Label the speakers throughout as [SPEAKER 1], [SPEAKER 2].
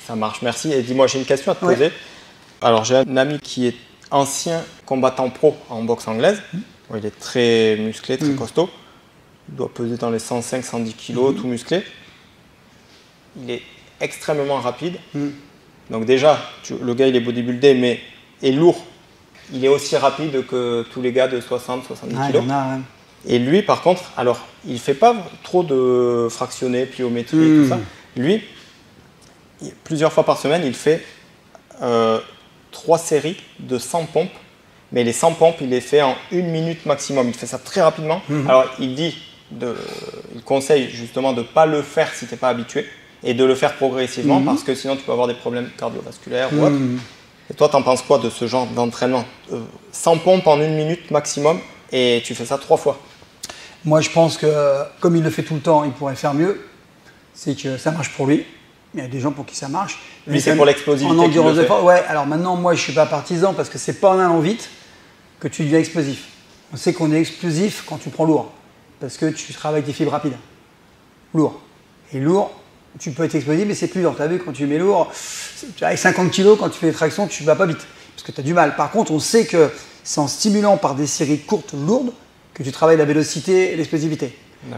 [SPEAKER 1] Ça marche, merci. Et dis-moi, j'ai une question à te poser. Alors, j'ai un ami qui est ancien combattant pro en boxe anglaise. Bon, il est très musclé, très costaud. Il doit peser dans les 105-110 kg, tout musclé. Il est extrêmement rapide. Donc déjà, le gars, il est bodybuildé, mais est lourd. Il est aussi rapide que tous les gars de 60-70 kg. Et lui, par contre, alors, il ne fait pas trop de fractionnés, pliométrie et tout ça. Lui, plusieurs fois par semaine, il fait 3 séries de 100 pompes. Mais les 100 pompes, il les fait en 1 minute maximum. Il fait ça très rapidement. Alors, il conseille justement de ne pas le faire si tu n'es pas habitué et de le faire progressivement parce que sinon, tu peux avoir des problèmes cardiovasculaires ou autre. Et toi, tu en penses quoi de ce genre d'entraînement 100 pompes en 1 minute maximum et tu fais ça 3 fois.
[SPEAKER 2] Moi, je pense que comme il le fait tout le temps, il pourrait faire mieux. C'est que ça marche pour lui. Il y a des gens pour qui ça marche.
[SPEAKER 1] Lui, c'est pour l'explosivité.
[SPEAKER 2] En endurance de force, ouais. Alors maintenant, moi, je ne suis pas partisan parce que c'est pas en allant vite que tu deviens explosif. On sait qu'on est explosif quand tu prends lourd parce que tu travailles des fibres rapides. Lourd. Et lourd, tu peux être explosif, mais c'est plus dur. Tu as vu, quand tu mets lourd, avec 50 kg, quand tu fais des tractions, tu ne vas pas vite parce que tu as du mal. Par contre, on sait que c'est en stimulant par des séries courtes, lourdes, que tu travailles la vélocité et l'explosivité.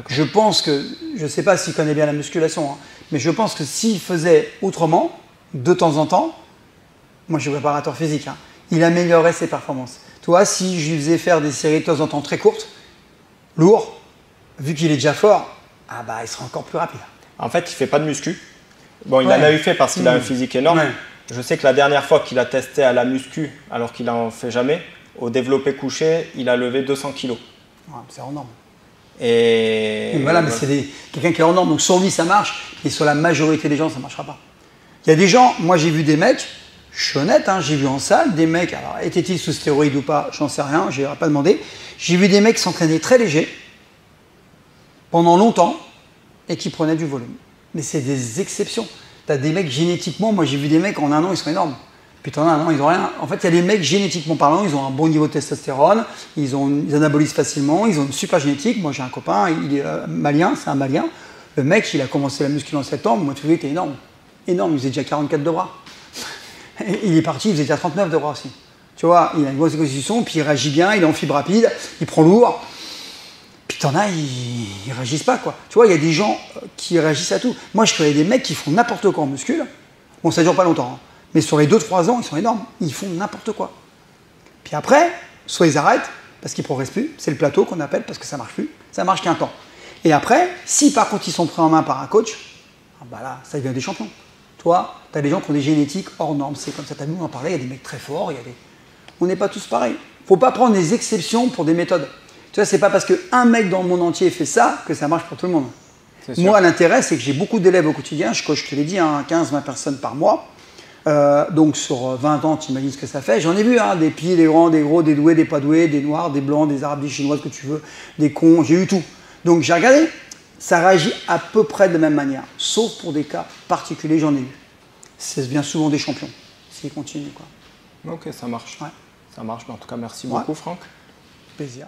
[SPEAKER 2] Je pense que, je ne sais pas s'il connaît bien la musculation, mais je pense que s'il faisait autrement, de temps en temps, moi je suis préparateur physique, il améliorerait ses performances. Toi, si je lui faisais faire des séries de temps en temps très courtes, lourd, vu qu'il est déjà fort, il sera encore plus rapide.
[SPEAKER 1] En fait, il ne fait pas de muscu. Bon, il en a eu fait parce qu'il a un physique énorme. Je sais que la dernière fois qu'il a testé à la muscu, alors qu'il n'en fait jamais, au développé couché, il a levé 200 kg.
[SPEAKER 2] C'est hors norme.
[SPEAKER 1] Et
[SPEAKER 2] voilà, mais c'est quelqu'un qui est hors norme. Donc sur lui, ça marche, et sur la majorité des gens, ça ne marchera pas. Il y a des gens, moi j'ai vu des mecs, je suis honnête, j'ai vu en salle des mecs, alors étaient-ils sous stéroïdes ou pas, j'en sais rien, je n'aurais pas demandé. J'ai vu des mecs s'entraîner très légers pendant longtemps et qui prenaient du volume. Mais c'est des exceptions. Tu as des mecs génétiquement, moi j'ai vu des mecs en 1 an, ils sont énormes. Puis t'en as un an, ils n'ont rien. En fait, il y a des mecs génétiquement parlant, ils ont un bon niveau de testostérone, ils anabolisent facilement, ils ont une super génétique. Moi j'ai un copain, il est malien, c'est un malien. Le mec, il a commencé la muscu en septembre, moi tu vois, il était énorme. Énorme, il faisait déjà 44 de bras. Il est parti, il faisait déjà 39 de bras aussi. Tu vois, il a une grosse constitution, puis il réagit bien, il est en fibre rapide, il prend lourd. Puis t'en as, ils réagissent pas, quoi. Tu vois, il y a des gens qui réagissent à tout. Moi, je connais des mecs qui font n'importe quoi en muscule. Bon, ça dure pas longtemps, mais sur les 2-3 ans, ils sont énormes. Ils font n'importe quoi. Puis après, soit ils arrêtent, parce qu'ils ne progressent plus. C'est le plateau qu'on appelle, parce que ça ne marche plus. Ça marche qu'un temps. Et après, si par contre ils sont pris en main par un coach, là, ça devient des champions. Toi, tu as des gens qui ont des génétiques hors normes. C'est comme ça, tu as vu, on en parlait, il y a des mecs très forts. On n'est pas tous pareils. Il ne faut pas prendre des exceptions pour des méthodes. Tu vois, c'est pas parce qu'un mec dans le monde entier fait ça que ça marche pour tout le monde. Moi, l'intérêt, c'est que j'ai beaucoup d'élèves au quotidien. Je coach, je te l'ai dit, 15-20 personnes par mois. Donc sur 20 ans, tu imagines ce que ça fait. J'en ai vu, des petits, des grands, des gros, des doués, des pas doués, des noirs, des blancs, des arabes, des chinois, ce que tu veux, des cons, j'ai eu tout. Donc j'ai regardé, ça réagit à peu près de la même manière, sauf pour des cas particuliers, j'en ai eu. C'est bien souvent des champions, s'ils continuent, quoi.
[SPEAKER 1] Ok, ça marche. Ça marche, mais en tout cas, merci beaucoup, Franck.
[SPEAKER 2] Plaisir.